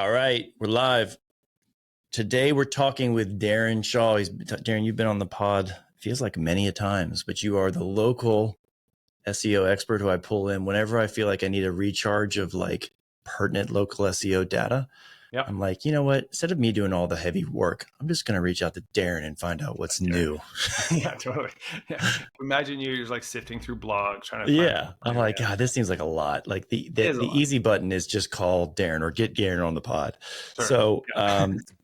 All right, we're live. Today we're talking with Darren Shaw. Darren, you've been on the pod, feels like many a times, but you are the local SEO expert who I pull in whenever I feel like I need a recharge of like pertinent local SEO data. Yep. I'm like, you know what? Instead of me doing all the heavy work, I'm just going to reach out to Darren and find out what's new. Yeah, totally. Yeah. Imagine you're just like sifting through blogs trying to find I'm like, God, this seems like a lot. Like the easy button is just call Darren or get Darren on the pod. Sure. So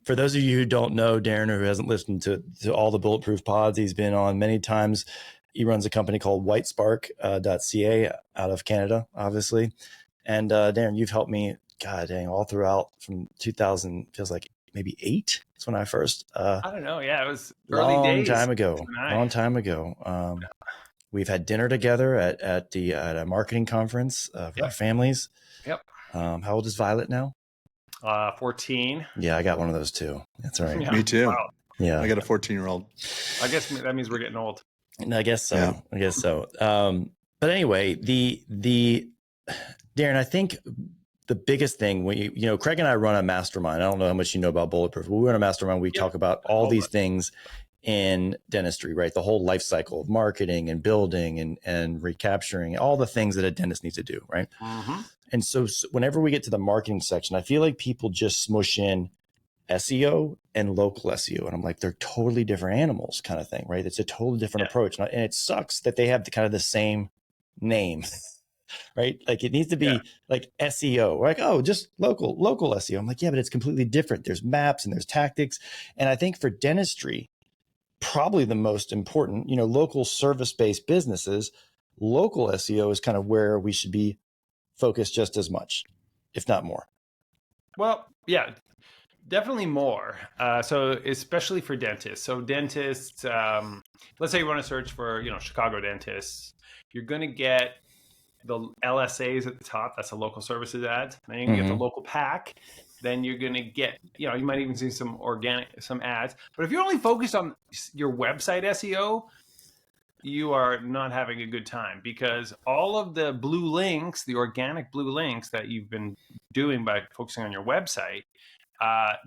for those of you who don't know Darren or who hasn't listened to all the Bulletproof pods, he's been on many times. He runs a company called Whitespark.ca out of Canada, obviously. And Darren, you've helped me, God dang, all throughout from 2000, feels like maybe 8. That's when I first. I don't know. Yeah, it was early days. Long time ago. We've had dinner together at a marketing conference for our families. Yep. How old is Violet now? 14. Yeah, I got one of those too. That's right. Yeah. Me too. Wow. Yeah, I got a 14-year-old. I guess that means we're getting old. I guess so. Yeah. I guess so. But anyway, the Darren, I think the biggest thing when Craig and I run a mastermind. I don't know how much you know about Bulletproof, but we run a mastermind. We talk about all these things in dentistry, right? The whole life cycle of marketing and building and recapturing all the things that a dentist needs to do, right? Mm-hmm. And so whenever we get to the marketing section, I feel like people just smush in SEO and local SEO. And I'm like, they're totally different animals kind of thing, right? It's a totally different approach. And it sucks that they have the same name, right? Like it needs to be like SEO. We're like, oh, just local SEO. I'm like, yeah, but it's completely different. There's maps and there's tactics. And I think for dentistry, probably the most important, local service-based businesses, local SEO is kind of where we should be focused just as much, if not more. Well, yeah, definitely more. So especially for dentists. So dentists, let's say you want to search for, Chicago dentists, you're going to get the LSAs at the top. That's the local services ads. Then you can get the local pack. Then you're going to get, you might even see some ads. But if you're only focused on your website SEO, you are not having a good time, because all of the blue links, the organic blue links that you've been doing by focusing on your website,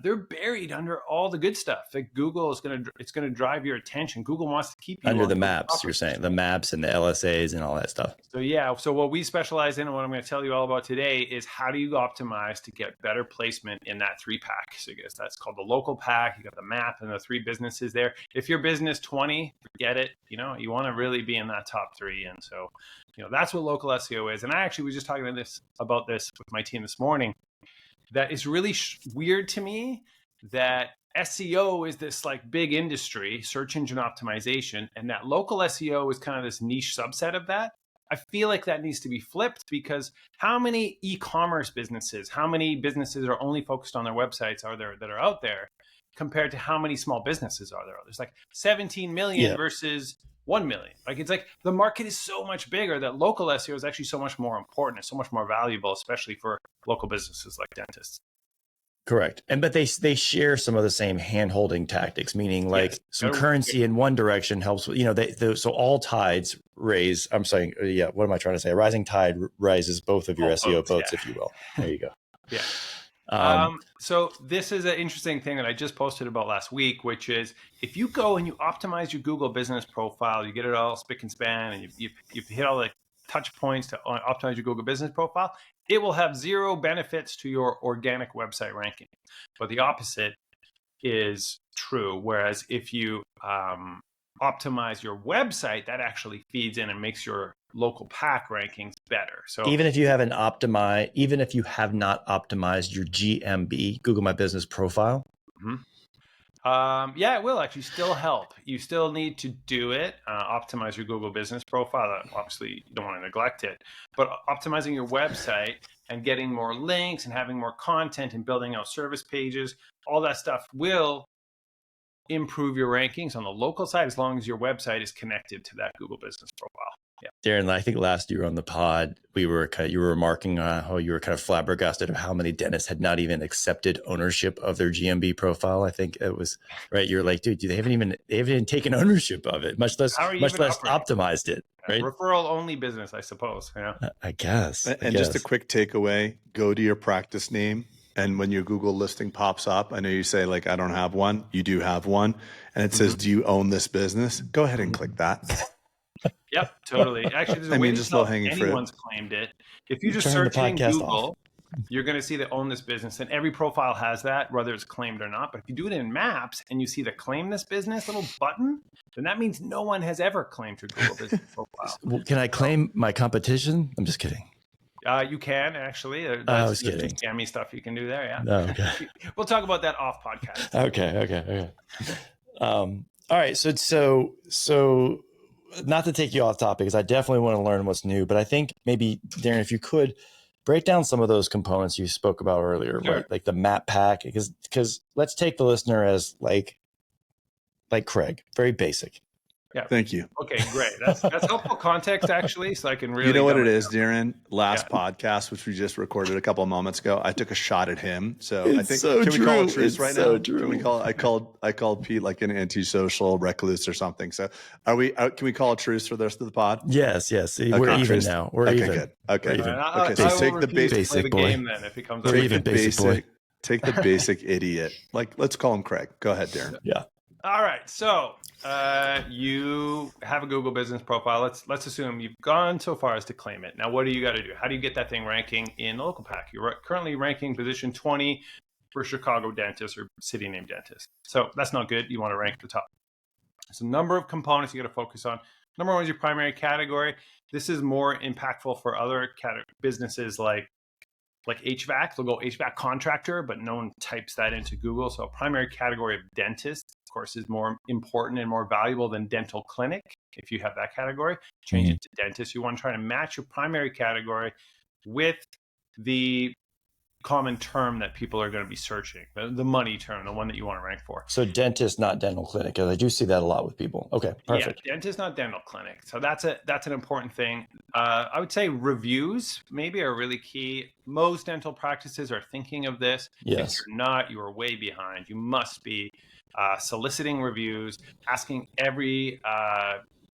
they're buried under all the good stuff. Like Google is going to drive your attention. Google wants to keep you under the maps. You're saying the maps and the LSAs and all that stuff. So yeah. So what we specialize in and what I'm going to tell you all about today is how do you optimize to get better placement in that 3-pack. So I guess that's called the local pack. You got the map and the 3 businesses there. If your business 20, forget it. You want to really be in that top 3. And so, that's what local SEO is. And I actually was just talking about this with my team this morning. That is really weird to me that SEO is this like big industry, search engine optimization, and that local SEO is kind of this niche subset of that. I feel like that needs to be flipped, because how many e-commerce businesses, how many businesses are only focused on their websites are there that are out there compared to how many small businesses are there? There's like 17 million versus 1 million. Like it's like the market is so much bigger that local SEO is actually so much more important and so much more valuable, especially for local businesses like dentists. Correct. But they share some of the same hand-holding tactics, meaning like some currency in one direction helps, so all tides raise, I'm saying, what am I trying to say? A rising tide rises both of your SEO boats, if you will. There you go. Yeah. So this is an interesting thing that I just posted about last week, which is if you go and you optimize your Google business profile, you get it all spick and span, and you hit all the touch points to optimize your Google business profile, it will have 0 benefits to your organic website ranking. But the opposite is true. Whereas if you optimize your website, that actually feeds in and makes your local pack rankings better. So even if you have not optimized your GMB, Google My Business profile. It will actually still help. You still need to do it, optimize your Google business profile. Obviously, you don't want to neglect it, but optimizing your website and getting more links and having more content and building out service pages, all that stuff will improve your rankings on the local side as long as your website is connected to that Google business profile. Yeah. Darren, I think last year on the pod, you were remarking on how you were kind of flabbergasted of how many dentists had not even accepted ownership of their GMB profile. I think it was right. You're like, dude, they haven't even taken ownership of it, much less optimized it. Right. Referral only business, I suppose. Yeah. I guess. And just a quick takeaway, go to your practice name And when your Google listing pops up, I know you say like, I don't have one. You do have one. And it says, do you own this business? Go ahead and click that. Yep, totally. Actually, there's a way to just tell if low-hanging fruit. anyone's claimed it. If you just Turn the search it in podcast Google, off. you're going to see the own this business, and every profile has that, whether it's claimed or not. But if you do it in Maps and you see the claim this business little button, then that means no one has ever claimed your Google business profile. Well, can I claim my competition? I'm just kidding. You can actually. I was kidding. There's scammy stuff you can do there. Yeah. No, okay. We'll talk about that off podcast. Okay. All right. So not to take you off topic, because I definitely want to learn what's new, but I think maybe, Darren, if you could break down some of those components you spoke about earlier, Sure. right? Like the map pack, because let's take the listener as like Craig, very basic. Yeah. Thank you. Okay, great. That's helpful context, actually, so I can really. You know what it is, Darren? Last podcast, which we just recorded a couple of moments ago, I took a shot at him. So I think so can we call true. it truce It's right so now? true. Can we call it? I called Pete like an antisocial recluse or something. So are we? Can we call it truce for the rest of the pod? Yes. Okay, We're even truce. now. We're okay, even. good. Okay, We're even. I so will take the refuse to play basic the boy. game then if it comes. We're up. even basic boy. Take the basic idiot. Like, let's call him Craig. Go ahead, Darren. Yeah. All right, so you have a Google business profile. Let's assume you've gone so far as to claim it. Now, what do you got to do? How do you get that thing ranking in the local pack? You're currently ranking position 20 for Chicago dentist or city name dentist. So that's not good. You want to rank the top. There's a number of components you got to focus on. Number one is your primary category. This is more impactful for other businesses like HVAC. They'll go HVAC contractor, but no one types that into Google. So a primary category of dentist, of course, is more important and more valuable than dental clinic. If you have that category, change it to dentist. You want to try to match your primary category with the common term that people are going to be searching, the money term, the one that you want to rank for. So dentist, not dental clinic, because I do see that a lot with people. Okay, perfect. Yeah, dentist, not dental clinic. So that's an important thing. I would say reviews maybe are really key. Most dental practices are thinking of this. Yes. If you're not, you are way behind. You must be soliciting reviews, asking every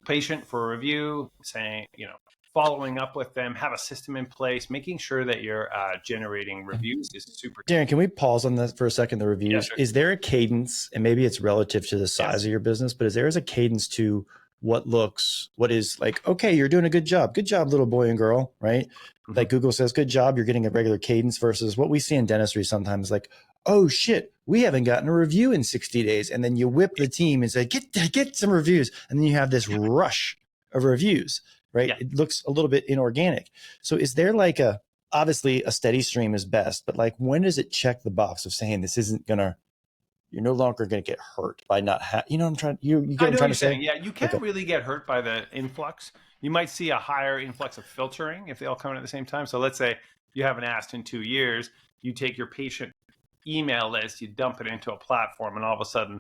patient for a review, saying, following up with them, have a system in place, making sure that you're generating reviews is super key. Darren, can we pause on that for a second, the reviews? Yeah, sure. Is there a cadence, and maybe it's relative to the size of your business, but is there a cadence to what is like, okay, you're doing a good job, little boy and girl, right? Mm-hmm. Like Google says, good job, you're getting a regular cadence, versus what we see in dentistry sometimes, like, oh shit, we haven't gotten a review in 60 days. And then you whip the team and say, get some reviews. And then you have this rush of reviews. Right. Yeah. It looks a little bit inorganic. So is there like obviously a steady stream is best, but like, when does it check the box of saying this isn't you're no longer going to get hurt by not you get what I'm trying to say? Yeah. You can't really get hurt by the influx. You might see a higher influx of filtering if they all come in at the same time. So let's say you haven't asked in 2 years, you take your patient email list, you dump it into a platform, and all of a sudden,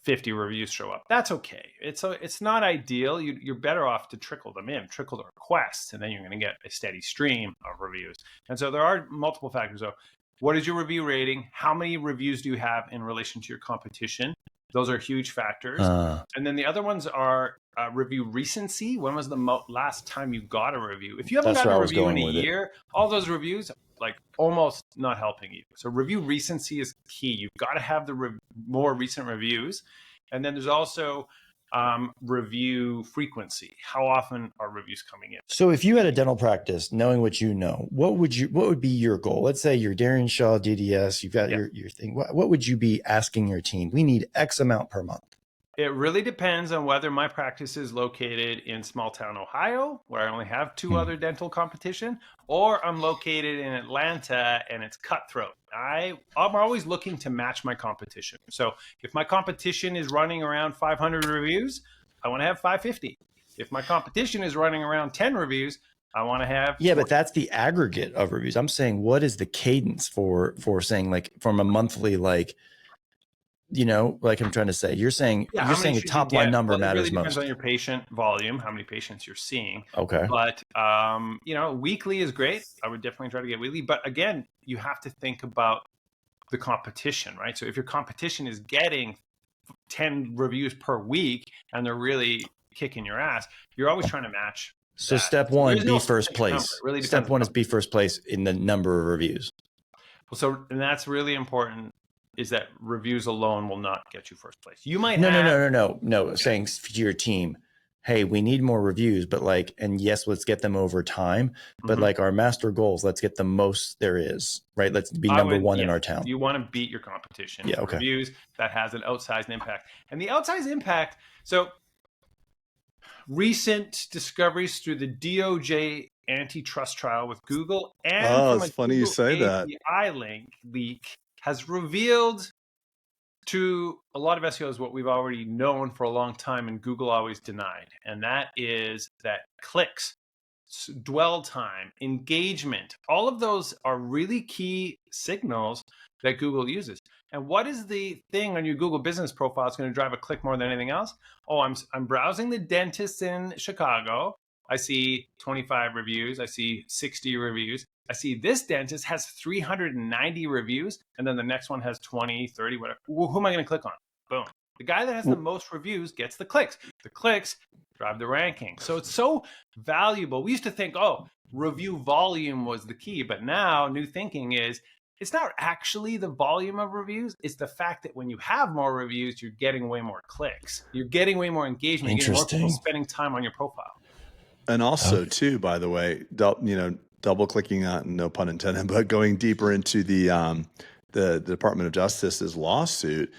50 reviews show up. That's okay. It's not ideal. You're better off to trickle the requests, and then you're going to get a steady stream of reviews. And so there are multiple factors. So what is your review rating? How many reviews do you have in relation to your competition? Those are huge factors. And then the other ones are review recency. When was the last time you got a review? If you haven't gotten a review in a year, all those reviews like almost not helping you. So review recency is key. You've got to have the more recent reviews. And then there's also review frequency. How often are reviews coming in? So if you had a dental practice, knowing what you know, what would be your goal? Let's say you're Darren Shaw, DDS, you've got your thing. What would you be asking your team? We need X amount per month. It really depends on whether my practice is located in small town Ohio, where I only have two other dental competition, or I'm located in Atlanta and it's cutthroat. I'm always looking to match my competition. So if my competition is running around 500 reviews, I want to have 550. If my competition is running around 10 reviews, I want to have 40. But that's the aggregate of reviews. I'm saying, what is the cadence for saying, like, from a monthly, like I'm trying to say, you're saying a top line number matters most. It really depends on your patient volume, how many patients you're seeing. Okay. But, weekly is great. I would definitely try to get weekly. But again, you have to think about the competition, right? So if your competition is getting 10 reviews per week and they're really kicking your ass, you're always trying to match. So step one, be first place. Step one is be first place in the number of reviews. And that's really important, is that reviews alone will not get you first place. You might no. Saying to your team, hey, we need more reviews, but like, and yes, let's get them over time. But like our master goals, let's get the most there is, right? Let's be number one in our town. You want to beat your competition. Yeah, okay. Reviews, that has an outsized impact. And the outsized impact, so recent discoveries through the DOJ antitrust trial with Google and it's funny you say that. API leak has revealed to a lot of SEOs what we've already known for a long time and Google always denied. And that is that clicks, dwell time, engagement, all of those are really key signals that Google uses. And what is the thing on your Google business profile that's going to drive a click more than anything else? Oh, I'm browsing the dentist in Chicago. I see 25 reviews. I see 60 reviews. I see this dentist has 390 reviews, and then the next one has 20, 30, whatever. Who am I going to click on? Boom. The guy that has the most reviews gets the clicks. The clicks drive the ranking. So it's so valuable. We used to think, oh, review volume was the key, but now new thinking is it's not actually the volume of reviews. It's the fact that when you have more reviews, you're getting way more clicks. You're getting way more engagement. You're getting more people spending time on your profile. And also, too, by the way, double clicking on, no pun intended, but going deeper into the Department of Justice's lawsuit,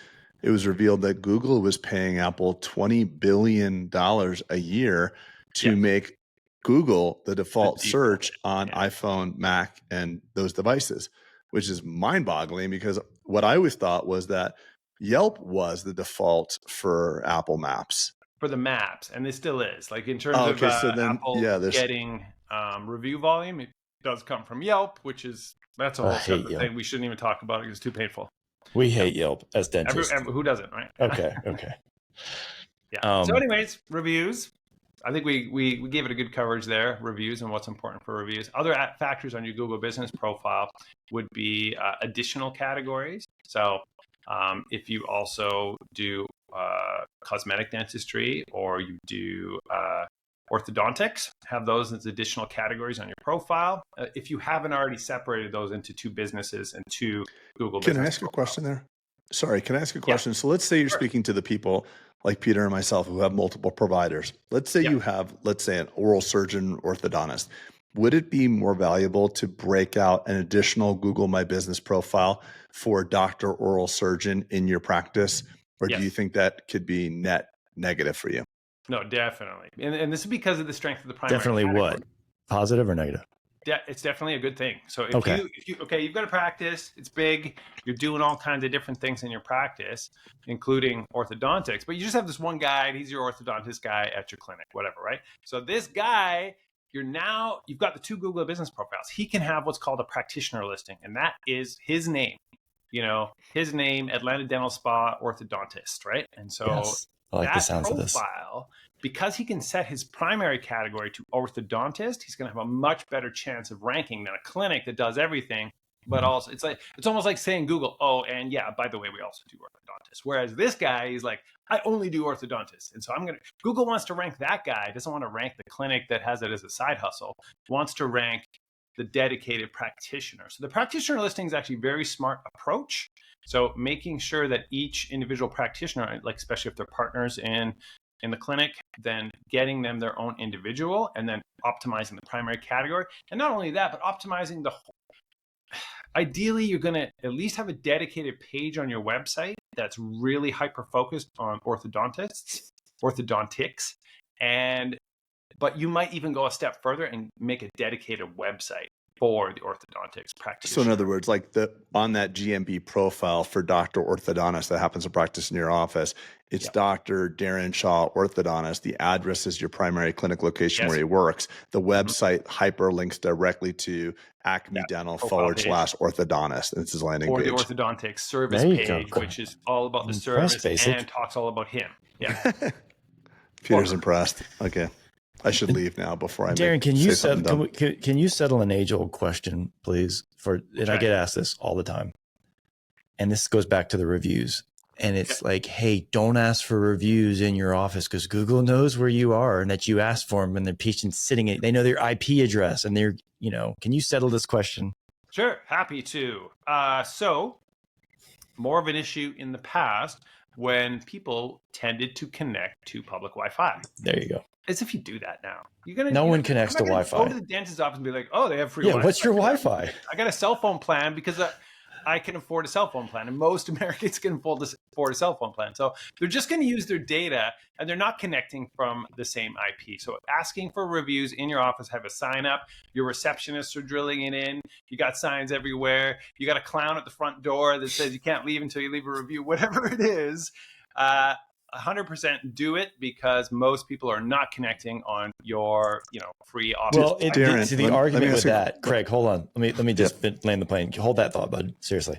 it was revealed that Google was paying Apple $20 billion a year to make Google the default search on iPhone, Mac, and those devices, which is mind-boggling because what I always thought was that Yelp was the default for Apple Maps. For the maps, and it still is. Like in terms of Apple getting review volume, it does come from Yelp, that's a whole separate thing. We shouldn't even talk about it because it's too painful. We hate Yelp as dentists. Who doesn't, right? Okay. Yeah. So anyways, reviews. I think we gave it a good coverage there, reviews and what's important for reviews. Other factors on your Google business profile would be additional categories. So if you also do cosmetic dentistry or you do orthodontics, have those as additional categories on your profile. If you haven't already separated those into two businesses and two Google business. Can I ask a question there? Sorry, can I ask a question? So let's say you're speaking to the people like Peter and myself who have multiple providers. Let's say you have, an oral surgeon orthodontist. Would it be more valuable to break out an additional Google My Business profile for doctor oral surgeon in your practice? Or do you think that could be net negative for you? No, definitely. And this is because of the strength of the primary Definitely category. what? Positive or negative? It's definitely a good thing. So if you've got a practice, it's big, you're doing all kinds of different things in your practice, including orthodontics, but you just have this one guy, and he's your orthodontist guy at your clinic, whatever, right? So this guy, you've got the two Google business profiles. He can have what's called a practitioner listing, and that is his name. His name, Atlanta Dental Spa orthodontist, right? And so I like the sounds of this. Because he can set his primary category to orthodontist, he's going to have a much better chance of ranking than a clinic that does everything. But also, it's almost like saying Google, oh, and yeah, by the way, we also do orthodontist. Whereas this guy, he's like, I only do orthodontist. And so Google wants to rank that guy, doesn't want to rank the clinic that has it as a side hustle, wants to rank the dedicated practitioner. So the practitioner listing is actually a very smart approach. So making sure that each individual practitioner, like especially if they're partners in the clinic, then getting them their own individual and then optimizing the primary category. And not only that, but optimizing the whole. Ideally, you're going to at least have a dedicated page on your website that's really hyper-focused on orthodontics. But you might even go a step further and make a dedicated website for the orthodontics practitioner. So in other words, like on that GMB profile for Dr. Orthodontist that happens to practice in your office, it's Dr. Darren Shaw Orthodontist. The address is your primary clinic location where he works. The website hyperlinks directly to Acme Dental /orthodontist. And it's his landing page. Or the orthodontics service page, which is all about the service and talks all about him. Yeah. Peter's impressed. Okay. I should leave now before I Darren, can you settle an age-old question, please? I get asked this all the time. And this goes back to the reviews. And it's like, hey, don't ask for reviews in your office because Google knows where you are and that you asked for them and the patient's they know their IP address and can you settle this question? Sure, happy to. So more of an issue in the past when people tended to connect to public Wi-Fi. There you go. As if you do that now. You're gonna No one connects to I'm not gonna Wi-Fi. Go to the dentist's office and be like, "Oh, they have free Yeah, Wi-Fi." what's your Wi-Fi? I got a cell phone plan because I can afford a cell phone plan, and most Americans can afford a cell phone plan. So they're just going to use their data, and they're not connecting from the same IP. So asking for reviews in your office, have a sign up. Your receptionists are drilling it in. You got signs everywhere. You got a clown at the front door that says you can't leave until you leave a review. Whatever it is, 100% do it, because most people are not connecting on your, free office. Well, Darren, the argument with that, Craig, hold on. Let me just land the plane. Hold that thought, bud. Seriously.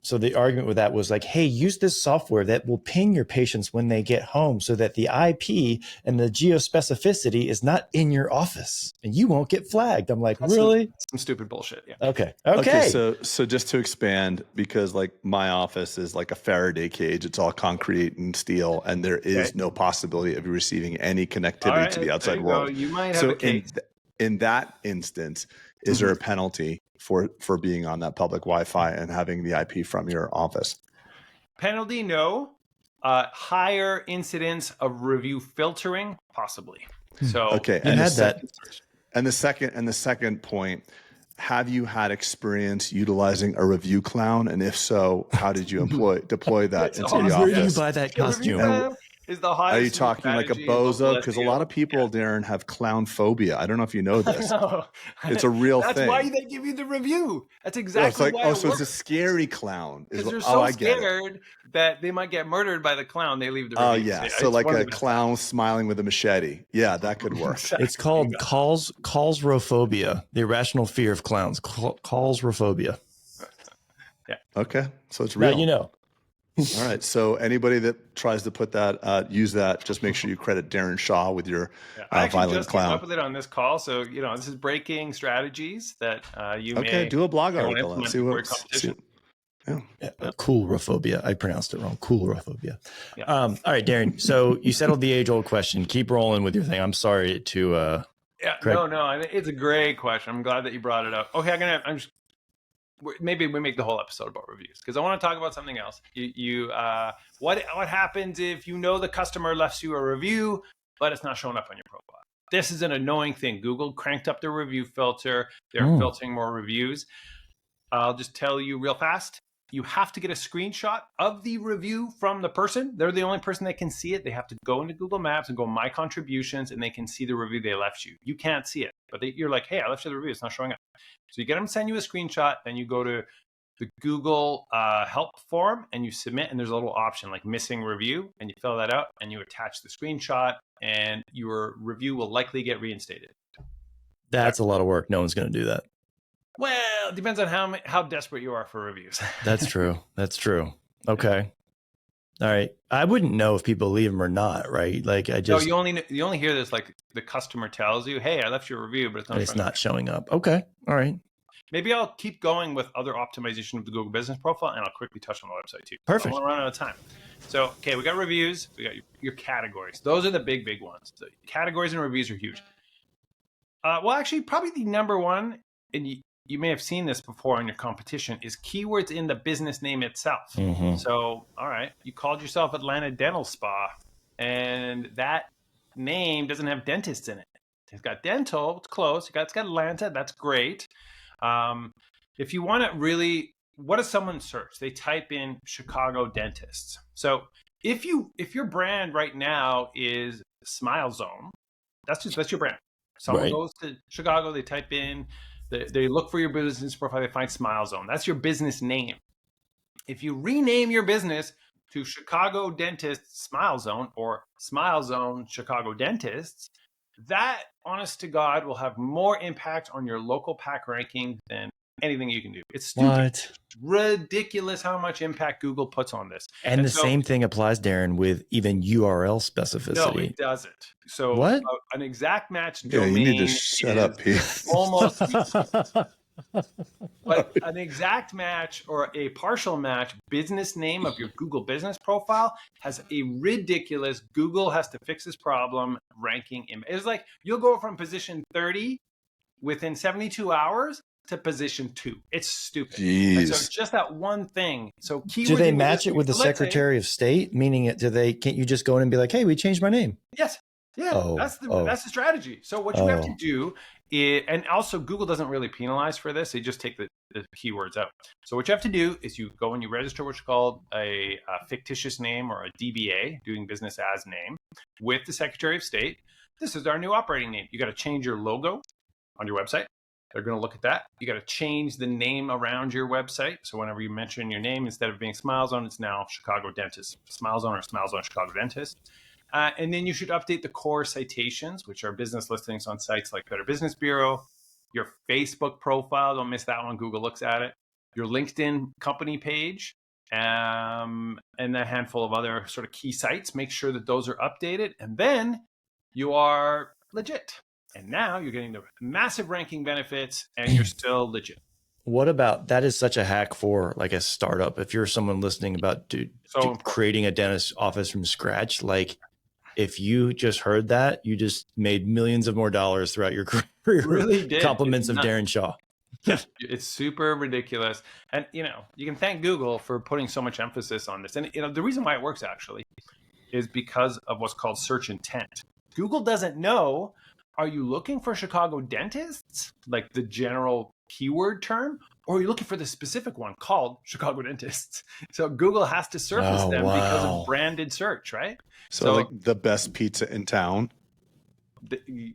So the argument with that was like, hey, use this software that will ping your patients when they get home so that the IP and the geospecificity is not in your office and you won't get flagged. I'm like, really? Some stupid bullshit. Yeah. Okay. So just to expand, because like my office is like a Faraday cage, it's all concrete and steel, and there is no possibility of you receiving any connectivity to the outside world. You might have a case. In that instance, is there a penalty for being on that public Wi-Fi and having the IP from your office? Penalty, no. Higher incidence of review filtering, possibly. So okay, and the second point, have you had experience utilizing a review clown? And if so, how did you deploy that into your office? Where do you buy that costume? Is the highest. Are you talking like a bozo? Because a lot of people, Darren, have clown phobia. I don't know if you know this. It's a real thing. That's why they give you the review. That's exactly why. So it's a scary clown. Because they're so scared that they might get murdered by the clown. They leave the review. Oh yeah, so like a clown smiling with a machete. Yeah, that could work. It's called callsrophobia, the irrational fear of clowns. Callsrophobia. Yeah. Okay, so it's real. Now you know. All right. So anybody that tries to put that, use that, just make sure you credit Darren Shaw with your violent just clown. Came up with it on this call. So, this is breaking strategies that you may do a blog article. See what. Coolrophobia. I pronounced it wrong. Coolrophobia. Yeah. All right, Darren. So you settled the age-old question. Keep rolling with your thing. I'm sorry to. Craig. No. It's a great question. I'm glad that you brought it up. Okay, maybe we make the whole episode about reviews, because I want to talk about something else. What happens if the customer left you a review, but it's not showing up on your profile? This is an annoying thing. Google cranked up their review filter. They're filtering more reviews. I'll just tell you real fast. You have to get a screenshot of the review from the person. They're the only person that can see it. They have to go into Google Maps and go My Contributions, and they can see the review they left you. You can't see it, but you're like, hey, I left you the review. It's not showing up. So you get them to send you a screenshot, then you go to the Google help form and you submit, and there's a little option like missing review, and you fill that out and you attach the screenshot, and your review will likely get reinstated. That's a lot of work. No one's going to do that. Well, it depends on how desperate you are for reviews. That's true. Okay. All right. I wouldn't know if people leave them or not, right? Like No, you only hear this like the customer tells you, "Hey, I left you a review, but it's not showing up." Okay. All right. Maybe I'll keep going with other optimization of the Google Business Profile, and I'll quickly touch on the website too. Perfect. I'm gonna run out of time. So, okay, we got reviews. We got your categories. Those are the big ones. So categories and reviews are huge. Well, actually, probably the number one, and you may have seen this before in your competition, is keywords in the business name itself. Mm-hmm. So, all right, you called yourself Atlanta Dental Spa, and that name doesn't have dentists in it. It's got dental, it's close. It's got Atlanta, that's great. If you want to really, what does someone search? They type in Chicago dentists. So if your brand right now is Smile Zone, that's your brand. Someone goes to Chicago, they type in, they look for your business profile, they find Smile Zone. That's your business name. If you rename your business to Chicago Dentists Smile Zone or Smile Zone Chicago Dentists, that, honest to God, will have more impact on your local pack ranking than anything you can do. It's stupid. What? It's ridiculous how much impact Google puts on this. And the same thing applies, Darren, with even URL specificity. No, it doesn't. So what? An exact match domain. You need to shut up, Pete. Almost. But an exact match or a partial match business name of your Google business profile has a ridiculous, Google has to fix this problem, ranking. It's like you'll go from position 30 within 72 hours to position 2. It's stupid. Jeez. And so it's just that one thing. So keywords. Do they match it with the Secretary of State? Meaning, can't you just go in and be like, hey, we changed my name? Yes. Yeah, that's the strategy. So what you have to do is, and also Google doesn't really penalize for this. They just take the keywords out. So what you have to do is you go and you register what's called a fictitious name, or a DBA, doing business as name, with the Secretary of State. This is our new operating name. You got to change your logo on your website. They're going to look at that. You got to change the name around your website. So whenever you mention your name, instead of being Smile Zone, it's now Chicago Dentist Smile Zone, or Smile Zone Chicago Dentist. And then you should update the core citations, which are business listings on sites like Better Business Bureau, your Facebook profile. Don't miss that one. Google looks at it. Your LinkedIn company page, and a handful of other sort of key sites. Make sure that those are updated. And then you are legit. And now you're getting the massive ranking benefits, and you're still legit. What about, that is such a hack for like a startup. If you're someone listening about creating a dentist office from scratch, like if you just heard that, you just made millions of more dollars throughout your career. Really did. Compliments of Darren Shaw. Yeah, it's super ridiculous. And, you can thank Google for putting so much emphasis on this. And, the reason why it works actually is because of what's called search intent. Google doesn't know, are you looking for Chicago dentists, like the general keyword term, or are you looking for the specific one called Chicago dentists? So Google has to surface them because of branded search, right? So like the best pizza in town.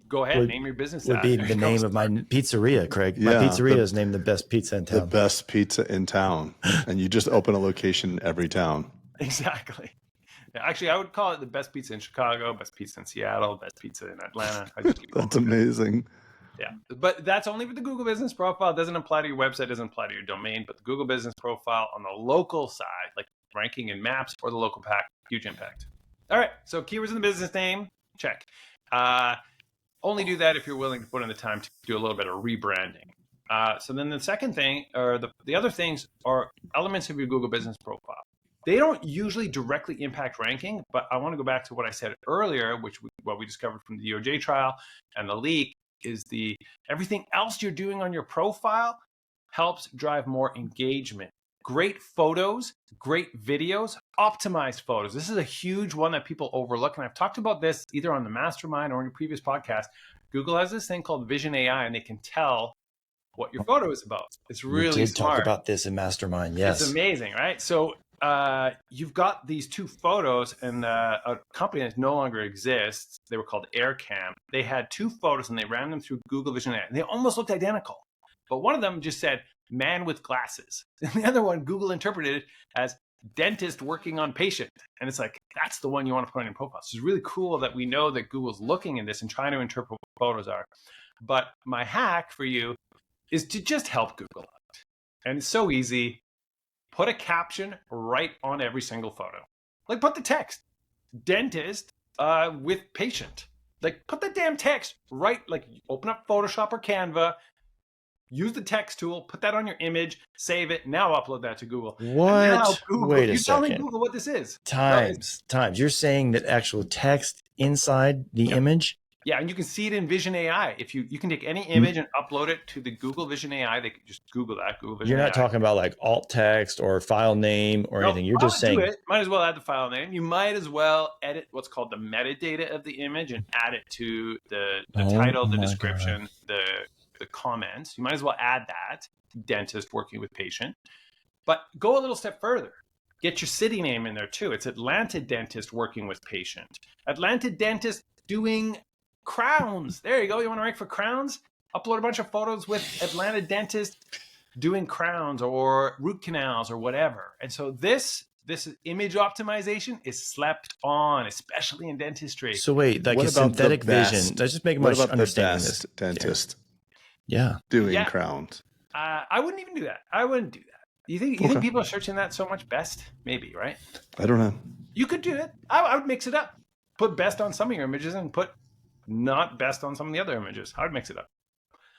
Go ahead, name your business. Would be the name of my pizzeria, Craig. My pizzeria is named the best pizza in town. The best pizza in town. And you just open a location in every town. Exactly. Yeah, actually, I would call it the best pizza in Chicago, best pizza in Seattle, best pizza in Atlanta. That's amazing. Yeah, but that's only with the Google Business Profile. It doesn't apply to your website, doesn't apply to your domain, but the Google Business Profile on the local side, like ranking in maps or the local pack, huge impact. All right, so keywords in the business name, check. Only do that if you're willing to put in the time to do a little bit of rebranding. So then the second thing, or the other things, are elements of your Google Business Profile. They don't usually directly impact ranking, but I want to go back to what I said earlier, what we discovered from the DOJ trial and the leak, is everything else you're doing on your profile helps drive more engagement. Great photos, great videos, optimized photos. This is a huge one that people overlook. And I've talked about this either on the Mastermind or in your previous podcast. Google has this thing called Vision AI, and they can tell what your photo is about. It's really smart. Talk about this in Mastermind. Yes. It's amazing, right? So you've got these two photos, and a company that no longer exists, they were called AirCam. They had two photos and they ran them through Google Vision AI. And they almost looked identical. But one of them just said, man with glasses. And the other one, Google interpreted it as dentist working on patient. And it's like, that's the one you want to put on your profile. So it's really cool that we know that Google's looking in this and trying to interpret what photos are. But my hack for you is to just help Google out. And it's so easy. Put a caption right on every single photo. Like put the text, dentist with patient. Like put the damn text right, like open up Photoshop or Canva, use the text tool, put that on your image, save it, now upload that to Google. What? Now, Google, wait a you second. tell me, Google, what this is. Times. You're saying that actual text inside the image? Yeah, and you can see it in Vision AI. If you can take any image and upload it to the Google Vision AI, they can just Google that, Google Vision You're not AI. talking about like alt text or file name or anything. You're just saying. Might as well add the file name. You might as well edit what's called the metadata of the image and add it to the title, the description, the comments. You might as well add that, dentist working with patient. But go a little step further. Get your city name in there too. It's Atlanta dentist working with patient. Atlanta dentist doing crowns. There you go. You want to rank for crowns? Upload a bunch of photos with Atlanta dentist doing crowns or root canals or whatever. And so this image optimization is slept on, especially in dentistry. So wait, like a synthetic vision. Let's just make much understanding this. Dentist. Yeah. Doing crowns. I wouldn't even do that. I wouldn't do that. You think people are searching that so much best? Maybe, right? I don't know. You could do it. I would mix it up. Put best on some of your images and put not best on some of the other images. I would mix it up.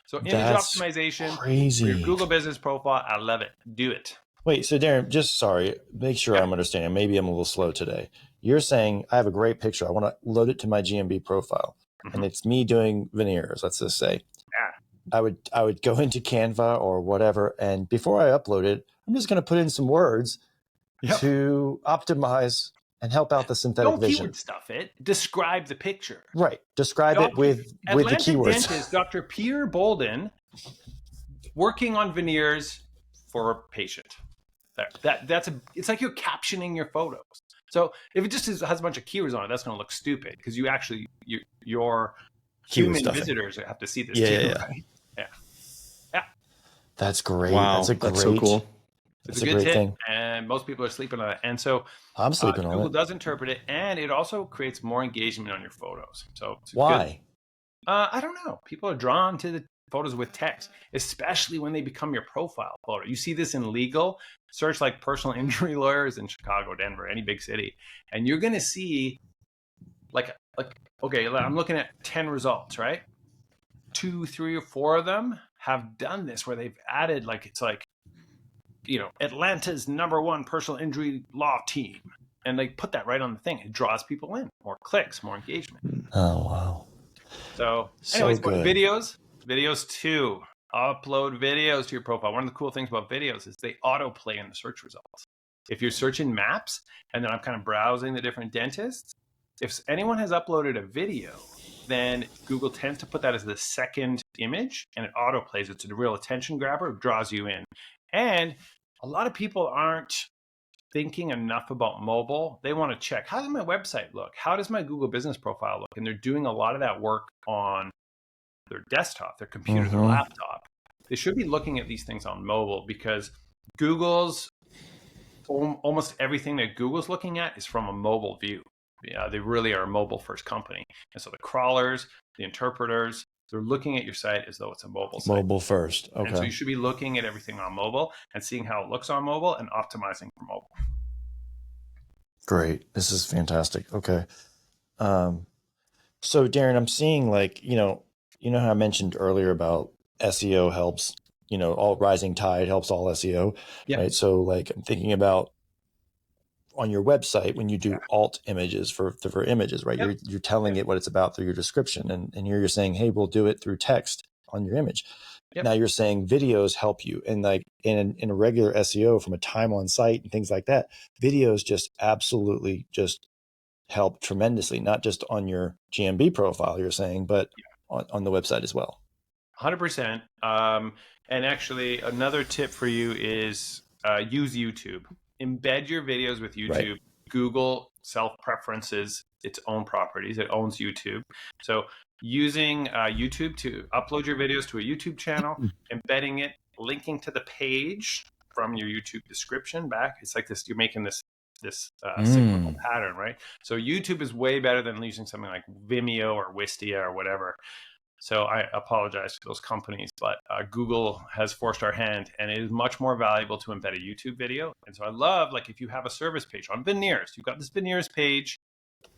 So image optimization, crazy. Your Google Business Profile, I love it. Do it. Wait, so Darren, make sure I'm understanding. Maybe I'm a little slow today. You're saying I have a great picture. I want to load it to my GMB profile, and it's me doing veneers, let's just say. Yeah. I would go into Canva or whatever, and before I upload it, I'm just going to put in some words to optimize and help out the synthetic Don't vision. keyword stuff it. Describe the picture. Right. Describe it with the Atlantic keywords. dentist Dr. Peter Boulden working on veneers for a patient. It's like you're captioning your photos. So if it just has a bunch of keywords on it, that's going to look stupid because your human visitors have to see this too, right? Yeah. That's great. Wow, that's so cool. It's a good tip, and most people are sleeping on it. And so I'm sleeping on it. Google does interpret it, and it also creates more engagement on your photos. So why? I don't know. People are drawn to the photos with text, especially when they become your profile photo. You see this in legal. Search like personal injury lawyers in Chicago, Denver, any big city, and you're going to see like okay, I'm looking at 10 results, right? 2, 3, or 4 of them have done this where they've added Atlanta's #1 personal injury law team, and they put that right on the thing. It draws people in, more clicks, more engagement. Oh wow! So anyways, videos too. Upload videos to your profile. One of the cool things about videos is they autoplay in the search results. If you're searching maps and then I'm kind of browsing the different dentists, if anyone has uploaded a video, then Google tends to put that as the second image and it autoplays. It's a real attention grabber. It draws you in. And a lot of people aren't thinking enough about mobile. They want to check, how does my website look? How does my Google business profile look? And they're doing a lot of that work on their desktop, their computer, their laptop. They should be looking at these things on mobile because Google's almost everything that Google's looking at is from a mobile view. Yeah, they really are a mobile first company. And so the crawlers, the interpreters, they're looking at your site as though it's a mobile site. Mobile first. Okay. And so you should be looking at everything on mobile and seeing how it looks on mobile and optimizing for mobile. Great. This is fantastic. Okay. So Darren, I'm seeing how I mentioned earlier about SEO helps, all rising tide helps all SEO. Yeah. Right. So I'm thinking about on your website when you do alt images for images, right? Yep. You're telling it what it's about through your description. And here you're saying, hey, we'll do it through text on your image. Yep. Now you're saying videos help you. And in a regular SEO from a time on site and things like that, videos just absolutely just help tremendously, not just on your GMB profile, you're saying, but on the website as well. 100%. And actually another tip for you is use YouTube. Embed your videos with YouTube. Right. Google self-preferences its own properties. It owns YouTube. So using YouTube to upload your videos to a YouTube channel, embedding it, linking to the page from your YouTube description back. It's like this, you're making this cyclical pattern, right? So YouTube is way better than using something like Vimeo or Wistia or whatever. So I apologize to those companies, but Google has forced our hand, and it is much more valuable to embed a YouTube video. And so I love, if you have a service page on veneers, you've got this veneers page,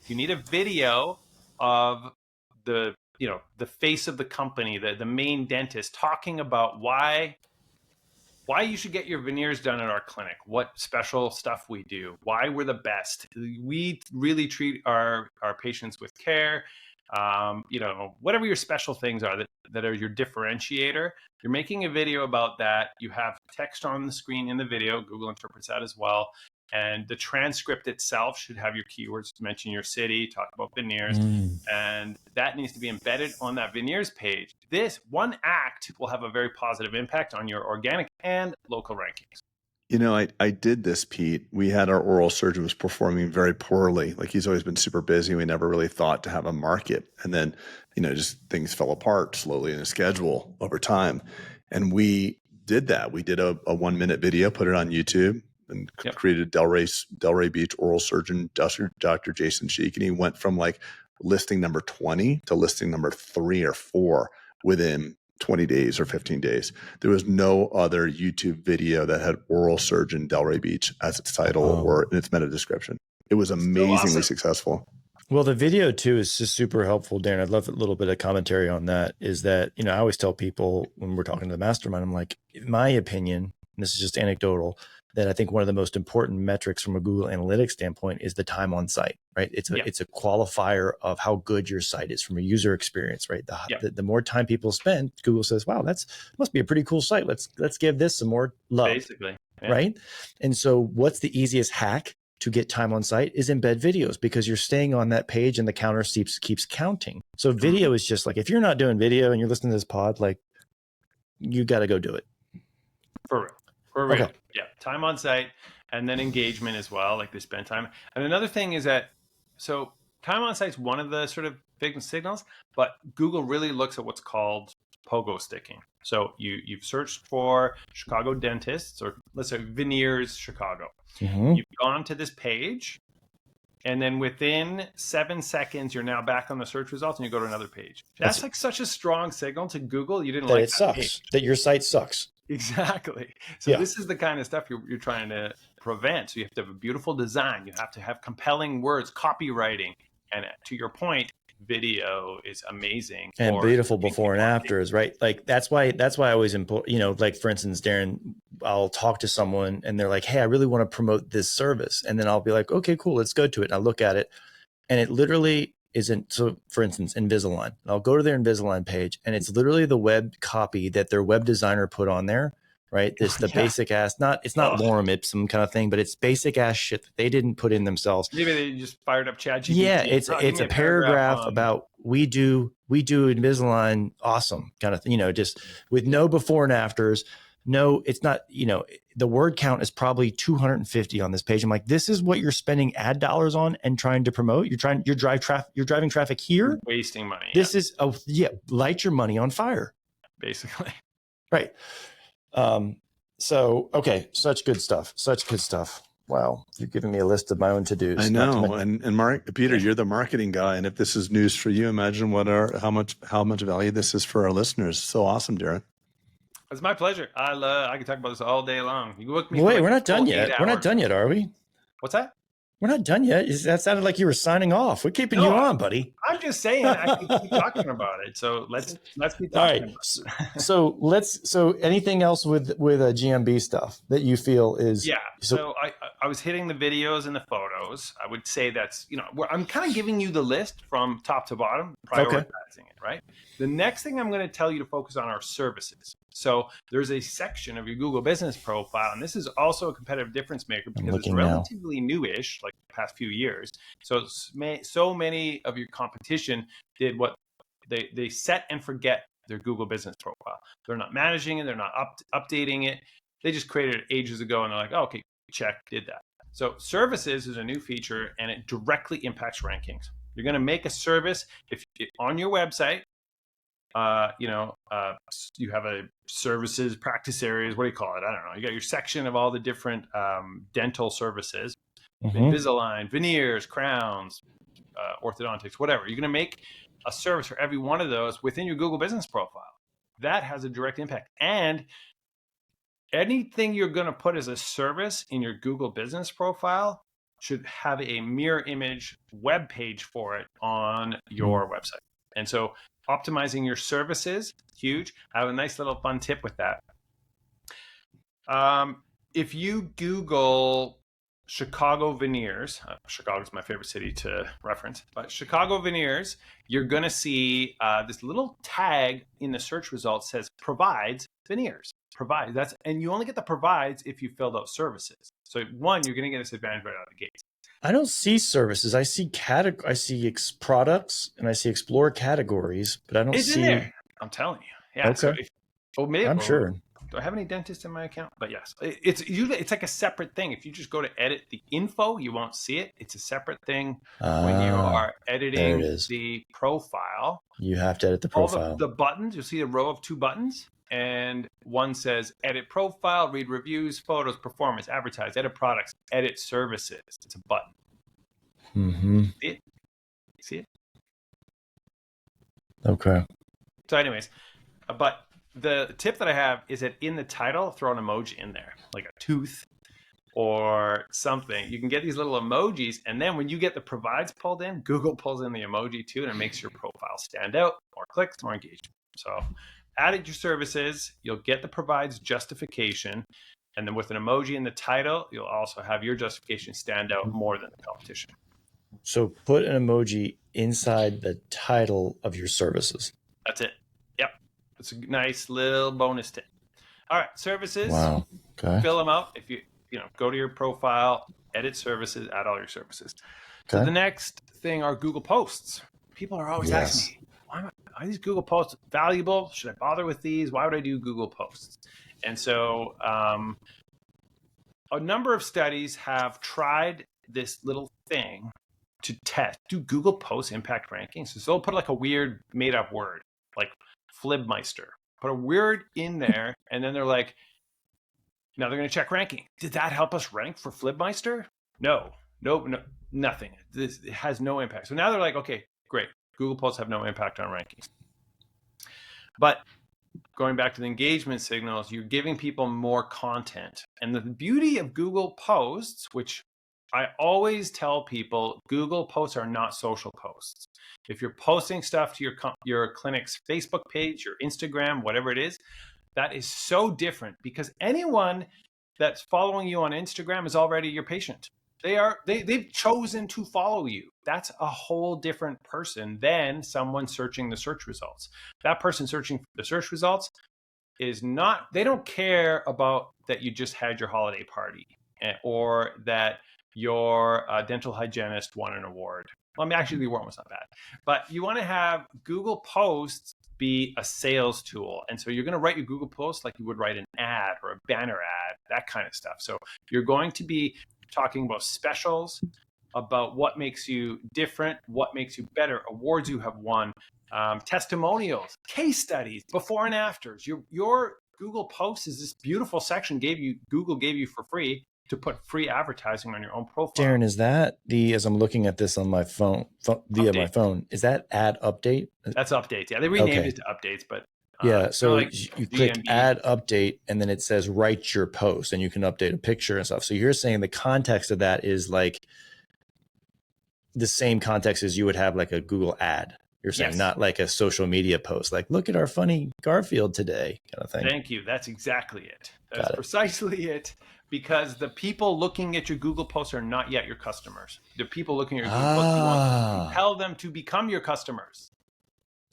you need a video of the face of the company, the main dentist talking about why you should get your veneers done at our clinic, what special stuff we do, why we're the best. We really treat our patients with care. Whatever your special things are that are your differentiator, you're making a video about that. You have text on the screen in the video. Google interprets that as well. And the transcript itself should have your keywords to mention your city, talk about veneers, and that needs to be embedded on that veneers page. This one act will have a very positive impact on your organic and local rankings. I did this, Pete. We had our oral surgeon was performing very poorly. He's always been super busy. We never really thought to have a market. And then, just things fell apart slowly in his schedule over time. And we did that. We did a 1-minute video, put it on YouTube, and created Delray Beach oral surgeon, Dr. Jason Sheik. And he went from listing number 20 to listing number 3 or 4 within 20 days or 15 days. There was no other YouTube video that had oral surgeon Delray Beach as its title or in its meta description. It was amazingly successful. Well, the video too is just super helpful, Darren. I'd love a little bit of commentary on that. Is that, I always tell people when we're talking to the mastermind, I'm like, in my opinion, and this is just anecdotal, that I think one of the most important metrics from a Google Analytics standpoint is the time on site, right? It's a qualifier of how good your site is from a user experience, right? The more time people spend, Google says, wow, must be a pretty cool site. Let's give this some more love. Basically. Yeah. Right. And so what's the easiest hack to get time on site is embed videos, because you're staying on that page and the counter keeps counting. So video is just like, if you're not doing video and you're listening to this pod, like, you got to go do it. For real. Okay. Yeah. Time on site, and then engagement as well. Like they spend time. And another thing is that, so time on site is one of the sort of big signals, but Google really looks at what's called pogo sticking. So you've searched for Chicago dentists, or let's say veneers Chicago. Mm-hmm. You've gone to this page, and then within 7 seconds, you're now back on the search results, and you go to another page. That's like such a strong signal to Google. You didn't that like it that sucks, page. that your site sucks. Exactly. So this is the kind of stuff you're trying to prevent. So you have to have a beautiful design. You have to have compelling words, copywriting. And to your point, video is amazing. And beautiful before and afters, right? Like that's why I always like, for instance, Darren, I'll talk to someone and they're like, hey, I really want to promote this service. And then I'll be like, okay, cool, let's go to it. And I look at it and it literally isn't. So for instance, Invisalign, and I'll go to their Invisalign page and it's literally the web copy that their web designer put on there, right? Basic ass, it's not lorem ipsum kind of thing, but it's basic ass shit that they didn't put in themselves. Maybe they just fired up ChatGPT. Yeah, it's a paragraph about we do Invisalign awesome kind of thing, just with no before and afters. No, it's not, the word count is probably 250 on this page. I'm like, this is what you're spending ad dollars on and trying to promote. You're driving traffic here. You're wasting money. This is, light your money on fire. Basically. Right. So, okay. Such good stuff. Wow. You're giving me a list of my own to-dos. I know. And Peter, you're the marketing guy. And if this is news for you, imagine how much value this is for our listeners. So awesome, Darren. It's my pleasure. I can talk about this all day long. You book me. Wait, we're not done yet. We're not done yet, are we? What's that? We're not done yet. That sounded like you were signing off. We're keeping you on, buddy. I'm just saying I can keep talking about it. So let's keep talking. All right. So anything else with GMB stuff that you feel is? Yeah. So I was hitting the videos and the photos. I would say that's, I'm kind of giving you the list from top to bottom, prioritizing it, right? The next thing I'm going to tell you to focus on are services. So there's a section of your Google business profile, and this is also a competitive difference maker because it's relatively newish, like the past few years. So many of your competition did what they set and forget their Google business profile. They're not managing it. They're not updating it. They just created it ages ago, and they're like, oh, okay, check, did that. So services is a new feature, and it directly impacts rankings. You're going to make a service on your website. You have a services practice areas. What do you call it? I don't know. You got your section of all the different dental services, Invisalign, veneers, crowns, orthodontics, whatever. You're going to make a service for every one of those within your Google business profile. That has a direct impact. And anything you're going to put as a service in your Google business profile should have a mirror image web page for it on your website. And so optimizing your services, huge. I have a nice little fun tip with that. If you Google Chicago veneers, Chicago's my favorite city to reference, but Chicago veneers, you're going to see this little tag in the search results says provides veneers. And you only get the provides if you filled out services. So one, you're going to get this advantage right out of the gate. I don't see services. I see products and I see explore categories, but I don't see. In there. I'm telling you. Yeah. Okay. So I'm sure. Do I have any dentists in my account? But yes, it's like a separate thing. If you just go to edit the info, you won't see it. It's a separate thing when you are editing the profile. You have to edit the profile. All the buttons, you'll see a row of 2 buttons. And one says edit profile, read reviews, photos, performance, advertise, edit products, edit services. It's a button. Mm-hmm. See it? Okay. So anyways, but the tip that I have is that in the title, throw an emoji in there, like a tooth or something. You can get these little emojis. And then when you get the provides pulled in, Google pulls in the emoji too, and it makes your profile stand out, more clicks, more engagement. So added your services, you'll get the provides justification. And then with an emoji in the title, you'll also have your justification stand out more than the competition. So put an emoji inside the title of your services. That's it. Yep. It's a nice little bonus tip. All right, services. Wow. Okay. Fill them out. If you go to your profile, edit services, add all your services. So the next thing are Google Posts. People are always asking me, are these Google Posts valuable? Should I bother with these? Why would I do Google Posts? And so a number of studies have tried this little thing to test, do Google Posts impact rankings? So they'll put like a weird made up word, like Flibmeister, put a word in there, and then they're like, now they're going to check ranking. Did that help us rank for Flibmeister? No, nothing. This has no impact. So now they're like, okay, great. Google Posts have no impact on rankings. But going back to the engagement signals, you're giving people more content. And the beauty of Google Posts, which I always tell people, Google Posts are not social posts. If you're posting stuff to your clinic's Facebook page, your Instagram, whatever it is, that is so different because anyone that's following you on Instagram is already your patient. They've chosen to follow you. That's a whole different person than someone searching the search results. That person searching the search results they don't care about that you just had your holiday party or that your dental hygienist won an award. Well, I mean, actually the award was not bad, but you want to have Google Posts be a sales tool. And so you're going to write your Google Post like you would write an ad or a banner ad, that kind of stuff. So you're going to be talking about specials, about what makes you different, what makes you better, awards you have won, testimonials, case studies, before and afters. Your Google Post is this beautiful section Google gave you for free to put free advertising on your own profile. Darren, is that as I'm looking at this on my phone via my phone, is that add update? That's updates. Yeah, they renamed it to updates, but yeah. So like you click add update and then it says write your post and you can update a picture and stuff. So you're saying the context of that is like the same context as you would have like a Google ad. You're saying not like a social media post, like look at our funny Garfield today kind of thing. Thank you. That's exactly it. That's precisely it. Because the people looking at your Google Posts are not yet your customers. The people looking at your Google Posts, you want to compel them to become your customers.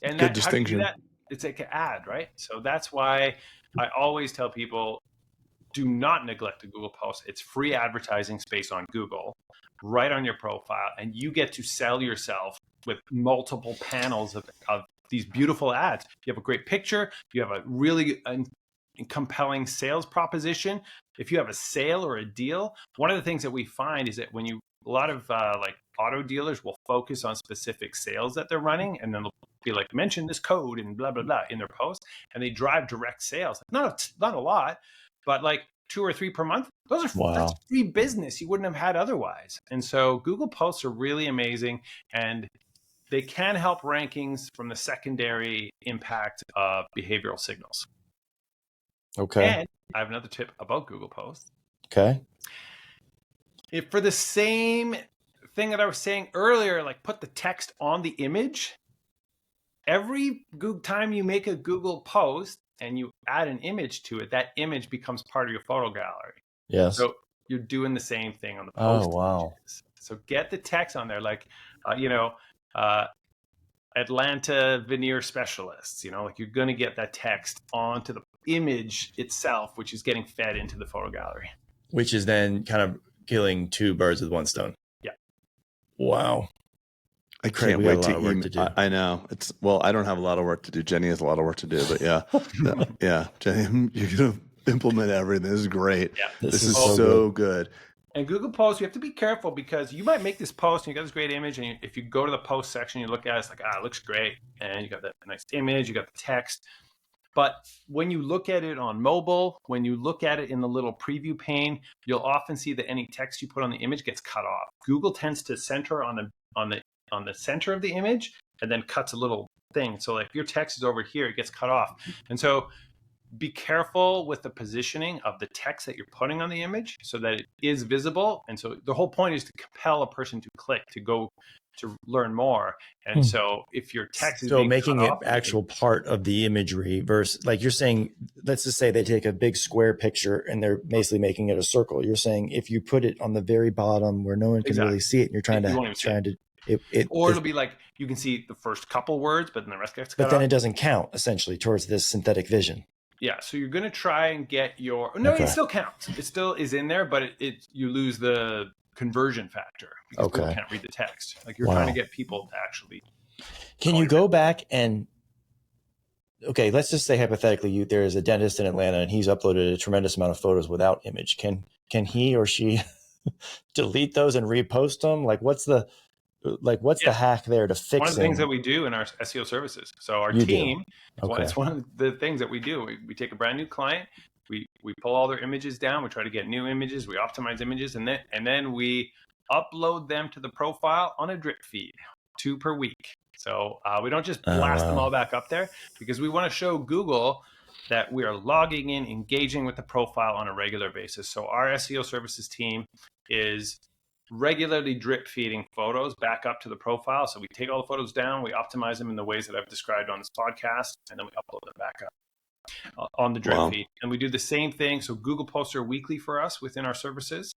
And good distinction. How do you do that? It's like an ad, right? So that's why I always tell people, do not neglect the Google Post. It's free advertising space on Google, right on your profile, and you get to sell yourself with multiple panels of these beautiful ads. You have a great picture. You have a really compelling sales proposition. If you have a sale or a deal, one of the things that we find is that a lot of like auto dealers will focus on specific sales that they're running, and then they'll be like, mention this code and blah, blah, blah in their post, and they drive direct sales. Not a lot, but like 2 or 3 per month. That's free business you wouldn't have had otherwise. And so Google Posts are really amazing, and they can help rankings from the secondary impact of behavioral signals. Okay. And I have another tip about Google Posts. Okay. If for the same thing that I was saying earlier, like put the text on the image, every time you make a Google Post and you add an image to it, that image becomes part of your photo gallery. Yes. So you're doing the same thing on the post. Oh, wow. Images. So get the text on there, like, Atlanta veneer specialists, like you're going to get that text onto the image itself, which is getting fed into the photo gallery. Which is then kind of killing 2 birds with 1 stone. Yeah. Wow. I can't wait to do. I know. I don't have a lot of work to do. Jenny has a lot of work to do, but yeah. Yeah. Jenny, you're going to implement everything. This is great. Yeah. This is so good. And Google Posts, you have to be careful because you might make this post and you got this great image, and if you go to the post section, you look at it, it's like, it looks great. And you got that nice image, you got the text. But when you look at it on mobile, when you look at it in the little preview pane, you'll often see that any text you put on the image gets cut off. Google tends to center on the center of the image and then cuts a little thing. So like if your text is over here, it gets cut off. And so be careful with the positioning of the text that you're putting on the image so that it is visible. And so the whole point is to compel a person to click, to go to learn more. And so if your text is so being making cut it off, actual part of the imagery versus, like you're saying, let's just say they take a big square picture and they're basically making it a circle. You're saying if you put it on the very bottom where no one can really see it, and you're trying or it'll be like you can see the first couple words, but then the rest gets cut but then off. it doesn't count essentially towards this synthetic vision. Yeah, so you're going to try and get it still counts. It still is in there, but you lose the conversion factor because people can't read the text. Like you're trying to get people to actually. Can you go back and, let's just say hypothetically, there is a dentist in Atlanta and he's uploaded a tremendous amount of photos without image. Can he or she delete those and repost them? What's the hack there to fix? One of the things that we do in our SEO services. So our team, it's one of the things that we do. We take a brand new client, we pull all their images down, we try to get new images, we optimize images, and then we upload them to the profile on a drip feed, 2 per week. So we don't just blast them all back up there, because we want to show Google that we are logging in, engaging with the profile on a regular basis. So our SEO services team is regularly drip feeding photos back up to the profile. So we take all the photos down, we optimize them in the ways that I've described on this podcast, and then we upload them back up on the drip feed. And we do the same thing. So Google posts are weekly for us within our services.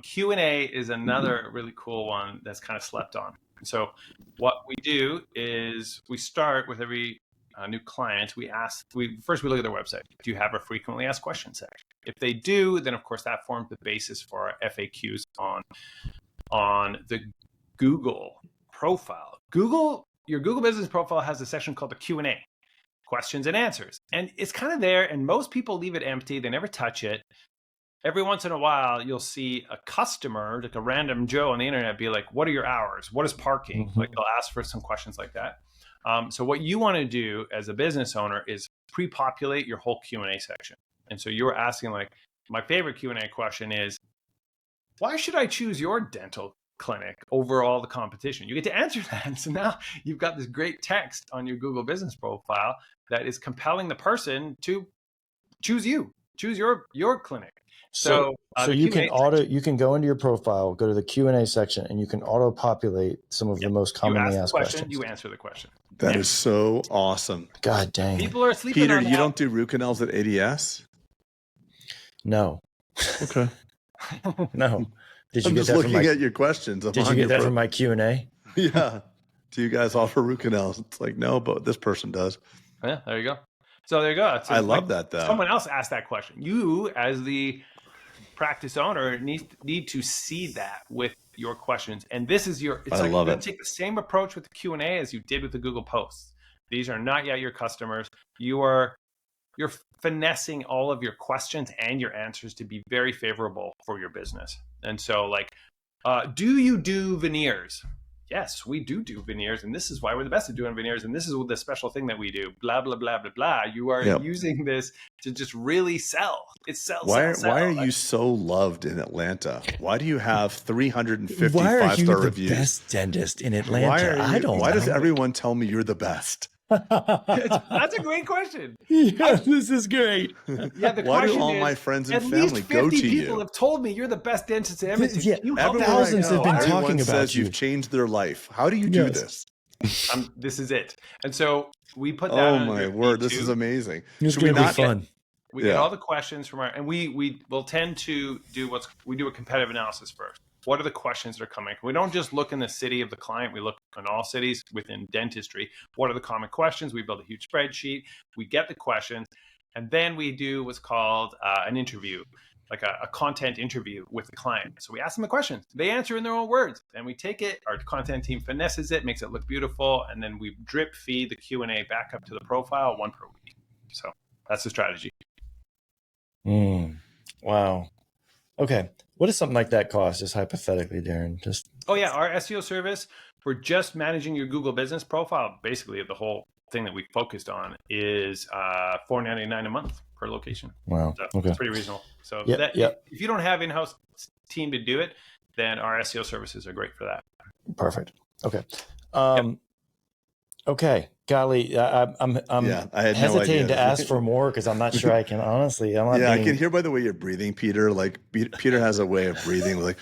Q&A is another really cool one that's kind of slept on. So what we do is we start with every new client. We first look at their website. Do you have a frequently asked questions section? If they do, then of course that forms the basis for our FAQs on the Google profile. Your Google business profile has a section called the Q&A, questions and answers. And it's kind of there, and most people leave it empty. They never touch it. Every once in a while, you'll see a customer, like a random Joe on the internet, be like, what are your hours? What is parking? Like they'll ask for some questions like that. So what you want to do as a business owner is pre-populate your whole Q&A section. And so you were asking, like, my favorite Q&A question is, why should I choose your dental clinic over all the competition? You get to answer that. And so now you've got this great text on your Google business profile that is compelling the person to choose your clinic. So you can go into your profile, go to the Q&A section, and you can auto populate some of the most commonly asked questions. You answer the question. That is so awesome. God dang. People are sleeping Peter, on that. you don't do root canals at ADS? No. Okay. No. Did you I'm get just that looking at your questions. Did you get that from my Q&A? Yeah. Do you guys offer root canals? It's like, no, but this person does. Yeah, there you go. So there you go. So I love that, though. Someone else asked that question. You, as the practice owner, need to see that with your questions. And this is you're going to take the same approach with the Q&A as you did with the Google posts. These are not yet your customers. You're finessing all of your questions and your answers to be very favorable for your business. And so, do you do veneers? Yes, we do veneers, and this is why we're the best at doing veneers, and this is the special thing that we do. Blah blah blah blah blah. You are using this to just really sell. It sells. Why are you so loved in Atlanta? Why do you have 350 5-star reviews? Why are you the best dentist in Atlanta? Why does everyone tell me you're the best? That's a great question. Yeah, this is great. Yeah, the why question do all is, my friends and family go to you? 50 people have told me you're the best dentist in Edmonton. Yeah, thousands have been talking about says you. You've changed their life. How do you do this? This is it. And so we put that. Oh my word, this is amazing. It's going to be fun. We get all the questions from and we will tend to do we do a competitive analysis first. What are the questions that are coming? We don't just look in the city of the client. We look in all cities within dentistry. What are the common questions? We build a huge spreadsheet. We get the questions, and then we do what's called an interview, like a content interview with the client. So we ask them the questions. They answer in their own words. Then we take it. Our content team finesses it, makes it look beautiful, and then we drip feed the Q&A back up to the profile 1 per week. So that's the strategy. Wow. Okay. What does something like that cost, just hypothetically, Darren? Our SEO service for just managing your Google business profile, basically the whole thing that we focused on is $4.99 a month per location. Wow. So okay. It's pretty reasonable. So if you don't have in-house team to do it, then our SEO services are great for that. Perfect. Okay. Okay. Golly, I'm hesitating to ask for more because I'm not sure I can honestly. I can hear by the way you're breathing, Peter. Like Peter has a way of breathing like,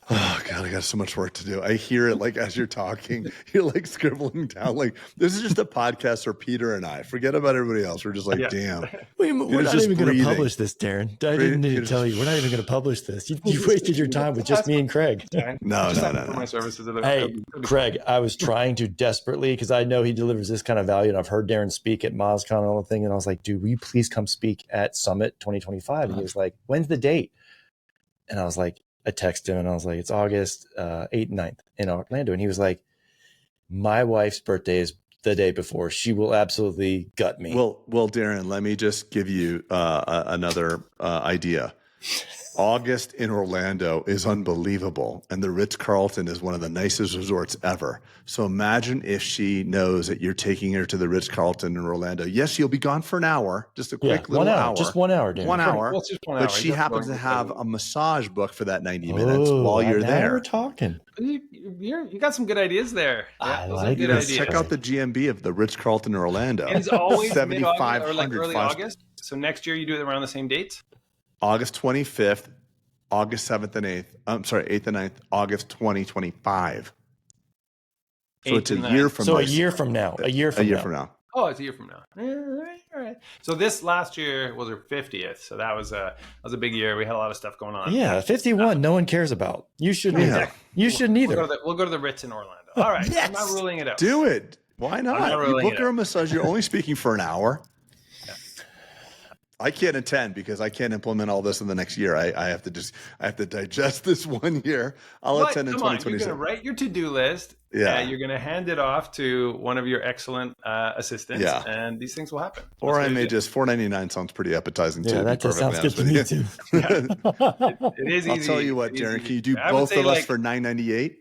Oh God, I got so much work to do. I hear it like as you're talking, you're like scribbling down. Like this is just a podcast for Peter and I. Forget about everybody else. We're just like, Yeah. damn. We're Peter's not just even going to breathing. publish this, Darren. I didn't need to Peter's tell you. We're not even going to publish this. You wasted your time with just me and Craig. No. My services are Hey, Craig, I was trying to desperately, because I know he delivers this kind of value, and I've heard Darren speak at MozCon and all the thing, and I was like, dude, will you please come speak at Summit 2025? And he was like, when's the date? And I was like, I texted him and I was like, it's August 8th and 9th in Orlando. And he was like, my wife's birthday is the day before. She will absolutely gut me. Well, Darren, let me just give you another idea. August in Orlando is unbelievable, and the Ritz-Carlton is one of the nicest resorts ever. So imagine if she knows that you're taking her to the Ritz-Carlton in Orlando. Yes, you'll be gone for an hour, just a quick little hour. Just 1 hour, Darren. 1 hour. Well, it's just 1 hour. But she happens to have a massage book for that 90 minutes while you're now there. we're talking. You got some good ideas there. I those like are good this. ideas. Check out the GMB of the Ritz-Carlton in Orlando. And it's always mid-August or like 7,500 early August. So next year you do it around the same dates? August 25th, August 7th and 8th. I'm sorry, 8th and 9th, August 2025. So it's a year from So a year from now. A year from now. Oh, it's a year from now. All right. So this last year was her 50th. So that was a big year. We had a lot of stuff going on. Yeah, 51. No one cares about. You shouldn't either. You shouldn't either. We'll go to the Ritz in Orlando. All right. Yes. I'm not ruling it out. Do it. Why not? You book her a massage. You're only speaking for an hour. I can't attend because I can't implement all this in the next year. I have to digest this 1 year. I'll attend in 2027. You're going to write your to-do list. Yeah. You're going to hand it off to one of your excellent assistants. Yeah. And these things will happen. Or I may just $4.99 sounds pretty appetizing too. Yeah, that just sounds good to me too. It is easy. I'll tell you what, Darren, can you do both of us for $9.98?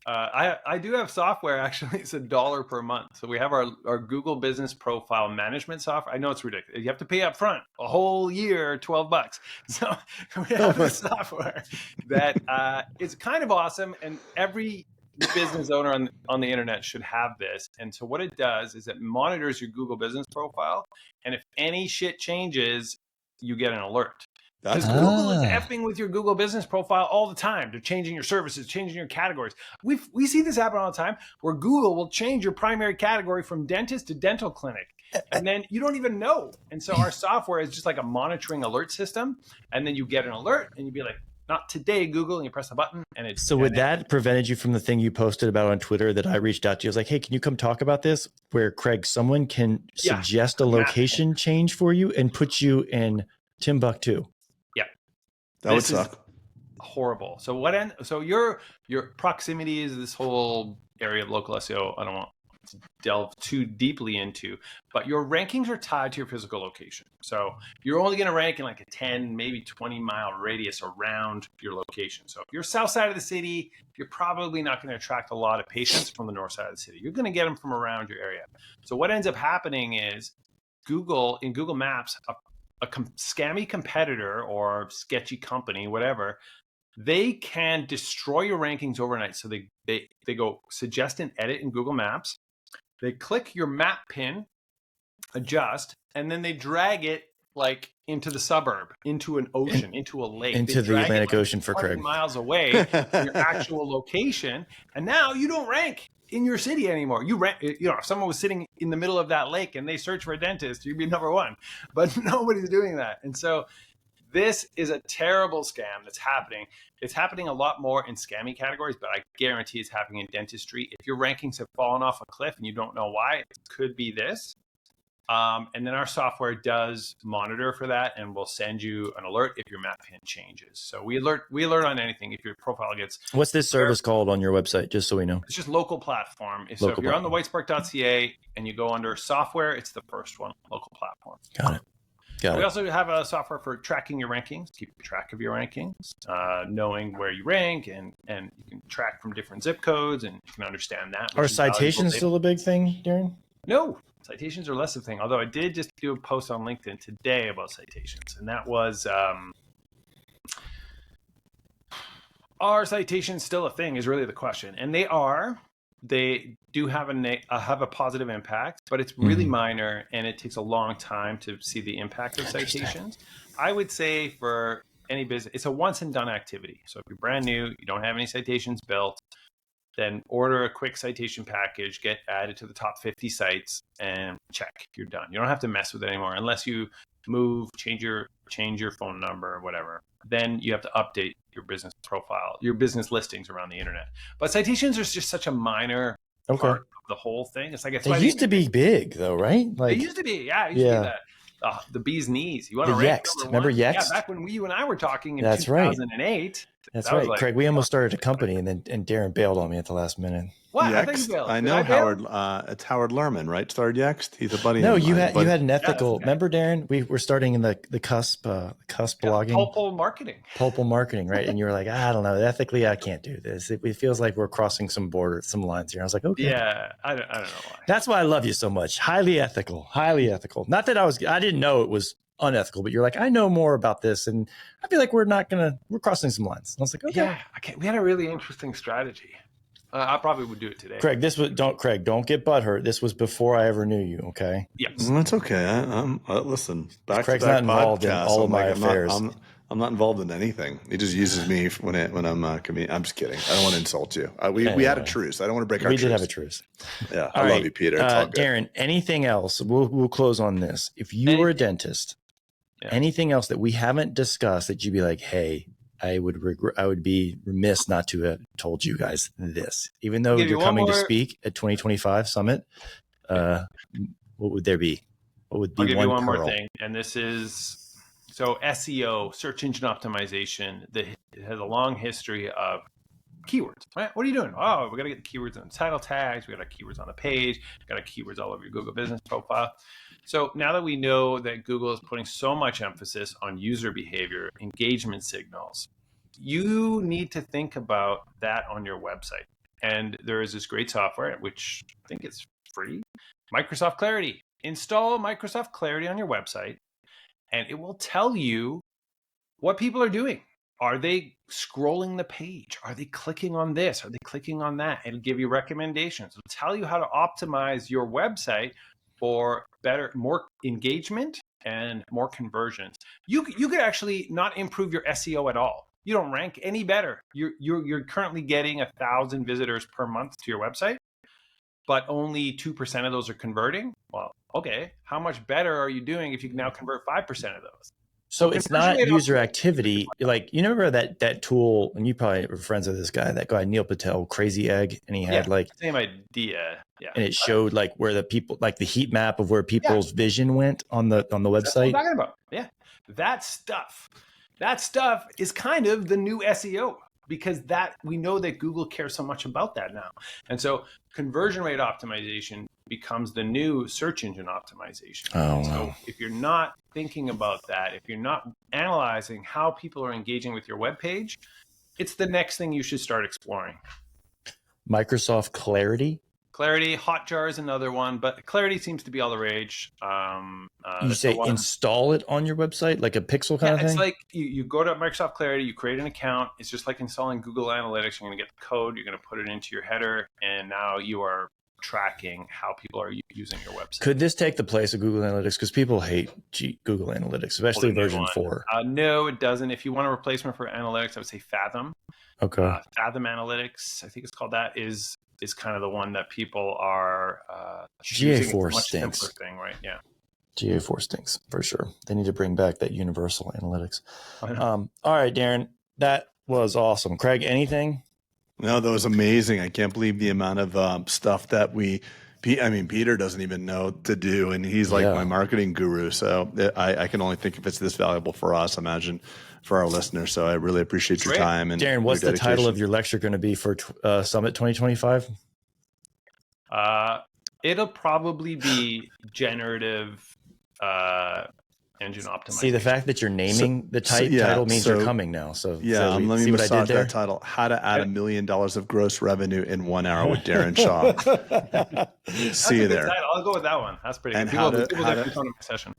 I do have software. Actually, it's $1 per month. So we have our Google Business Profile Management software. I know it's ridiculous. You have to pay up front a whole year, $12. So we have this software that is kind of awesome, and every business owner on the internet should have this. And so what it does is it monitors your Google Business Profile, and if any shit changes, you get an alert. Because Google is effing with your Google Business Profile all the time. They're changing your services, changing your categories. We see this happen all the time, where Google will change your primary category from dentist to dental clinic, and then you don't even know. And so our software is just like a monitoring alert system, and then you get an alert, and you'd be like, "Not today, Google," and you press the button, and it's. So that prevented you from the thing you posted about on Twitter that I reached out to you? I was like, hey, can you come talk about this? Where, Craig, someone can suggest a location change for you and put you in Timbuktu. That would suck. Horrible. So your proximity is this whole area of local SEO. I don't want to delve too deeply into, but your rankings are tied to your physical location. So you're only going to rank in like a 10, maybe 20-mile radius around your location. So if you're south side of the city, you're probably not going to attract a lot of patients from the north side of the city. You're going to get them from around your area. So what ends up happening is Google Maps, a scammy competitor or sketchy company, whatever, they can destroy your rankings overnight. So they go suggest and edit in Google Maps. They click your map pin, adjust, and then they drag it like into the suburb, into an ocean, into a lake. Into the Atlantic Ocean for Craig. Miles away from your actual location. And now you don't rank in your city anymore. If someone was sitting in the middle of that lake and they search for a dentist, you'd be number one. But nobody's doing that. And so this is a terrible scam that's happening. It's happening a lot more in scammy categories, but I guarantee it's happening in dentistry. If your rankings have fallen off a cliff and you don't know why, it could be this. And then our software does monitor for that, and we'll send you an alert if your map pin changes. So we alert on anything if your profile gets. What's this service called on your website, just so we know? It's just local platform. So if you're on the Whitespark.ca and you go under software, it's the first one, local platform. Got it. We also have a software for tracking your rankings, keeping track of your rankings, knowing where you rank, and you can track from different zip codes, and you can understand that. Are citations still a big thing, Darren? No, citations are less of a thing. Although I did just do a post on LinkedIn today about citations, and that was are citations still a thing is really the question, and they are. They do have a positive impact, but it's really minor, and it takes a long time to see the impact of citations. I would say for any business, it's a once and done activity. So if you're brand new, you don't have any citations built, then order a quick citation package, get added to the top 50 sites, and check, you're done. You don't have to mess with it anymore unless you move, change your phone number or whatever. Then you have to update your business profile, your business listings around the internet. But citations are just such a minor part of the whole thing. It's like they used to be big though, right? Like, they used to be, yeah. It used to be the bee's knees. You want to rank Yext. number one? Remember Yext? Yeah, back when you and I were talking in That's 2008. That's right, Craig. We almost started a company, and Darren bailed on me at the last minute. What? Yext? I know Howard. It's Howard Lerman, right? Started Yext. He's a buddy. No, you had an ethical. Remember, Darren? We were starting in the cusp blogging. Pulpal marketing, right? And you were like, I don't know, ethically, I can't do this. It feels like we're crossing some lines here. I was like, okay. Yeah, I don't know why. That's why I love you so much. Highly ethical. Not that I didn't know it was unethical, but you're like, I know more about this, and I feel like we're crossing some lines. And I was like, okay. Yeah, we had a really interesting strategy. I probably would do it today. Craig, don't get butthurt. This was before I ever knew you. Okay. Yes. That's okay. Listen, Craig's not involved in all of my affairs. I'm not involved in anything. He just uses me when I'm I'm just kidding. I don't want to insult you. We had a truce. I don't want to break our truce. We did have a truce. Yeah. I love you, Peter. It's all good. Darren, anything else? We'll close on this. If you were a dentist, anything else that we haven't discussed that you'd be like, hey, I would be remiss not to have told you guys this, even though you're coming to speak at 2025 Summit. What would there be? What would be I'll give you one more thing. And this is, so SEO, search engine optimization, it has a long history of keywords, right? What are you doing? Oh, we got to get the keywords on title tags. We got our keywords on the page. Got our keywords all over your Google business profile. So now that we know that Google is putting so much emphasis on user behavior, engagement signals, you need to think about that on your website. And there is this great software, which I think is free, Microsoft Clarity. Install Microsoft Clarity on your website, and it will tell you what people are doing. Are they scrolling the page? Are they clicking on this? Are they clicking on that? It'll give you recommendations. It'll tell you how to optimize your website for more engagement and more conversions. You could actually not improve your SEO at all. You don't rank any better. You're currently getting 1,000 visitors per month to your website, but only 2% of those are converting. Well, okay. How much better are you doing if you can now convert 5% of those? So it's not user activity. Like, you remember that tool, and you probably were friends with this guy, that guy, Neil Patel, Crazy Egg. And he had same idea. Yeah. And it showed like where the people, like the heat map of where people's vision went on the website. That's what I'm talking about. Yeah. That stuff is kind of the new SEO, because we know that Google cares so much about that now. And so conversion rate optimization becomes the new search engine optimization. Oh, so wow. If you're not thinking about that, if you're not analyzing how people are engaging with your web page, it's the next thing you should start exploring. Microsoft Clarity. Hotjar is another one, but Clarity seems to be all the rage. You say install it on your website, like a pixel kind of thing? It's like you go to Microsoft Clarity, you create an account. It's just like installing Google Analytics. You're going to get the code, you're going to put it into your header, and now you are tracking how people are using your website. Could this take the place of Google Analytics? Because people hate Google Analytics, especially version 4. No, it doesn't. If you want a replacement for Analytics, I would say Fathom. Okay. Fathom Analytics, I think it's called that, is kind of the one that people are GA4 stinks. Thing, right? Yeah. GA4 stinks for sure. They need to bring back that universal analytics. All right, Darren, that was awesome. Craig, anything? No, that was amazing. I can't believe the amount of stuff that Peter doesn't even know to do, and he's like my marketing guru. So I can only think if it's this valuable for us, imagine for our listeners. So I really appreciate your time. And Darren, what's the title of your lecture going to be for Summit 2025? It'll probably be generative engine optimization. See, the fact that you're naming the title means you're coming now. So let me massage that title: How to Add $1 million of gross revenue in 1 hour with Darren Shaw. See you there. I'll go with that one. That's pretty good. People definitely come to my session.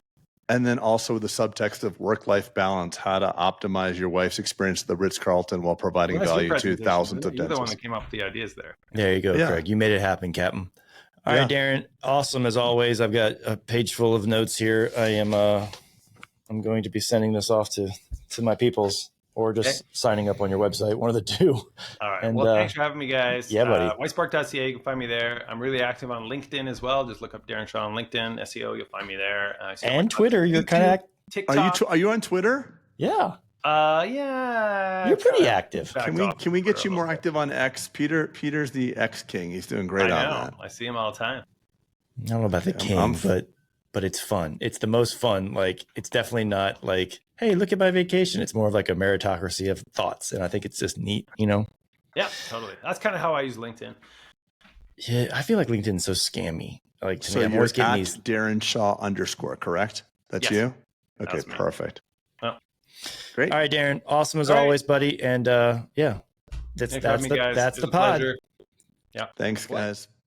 And then also the subtext of work-life balance: how to optimize your wife's experience at the Ritz-Carlton while providing value to thousands of dentists. You're the one that came up with the ideas there. There you go, Craig. You made it happen, Captain. All right, Darren. Awesome as always. I've got a page full of notes here. I'm going to be sending this off to to my peoples, or just signing up on your website, one of the two. All right. And, well, thanks for having me, guys. Yeah, buddy. Whitespark.ca, you can find me there. I'm really active on LinkedIn as well. Just look up Darren Shaw on LinkedIn, SEO, you'll find me there. And Twitter, you're kind of TikTok. Are you on Twitter? Yeah. Yeah. You're pretty active. Can we get you more active on X? Peter's the X king. He's doing great on that. I see him all the time. I don't know about the king, but it's fun. It's the most fun. Like, it's definitely not like, hey, look at my vacation. It's more of like a meritocracy of thoughts. And I think it's just neat, you know? Yeah, totally. That's kind of how I use LinkedIn. Yeah, I feel like LinkedIn's so scammy. Like, to so me, I'm you're always getting at these. Darren Shaw _, correct? That's you? Okay, That's me. perfect. Oh. Great. All right, Darren. Awesome as always, buddy. And yeah, that's the pod. Pleasure. Yeah. Thanks, guys.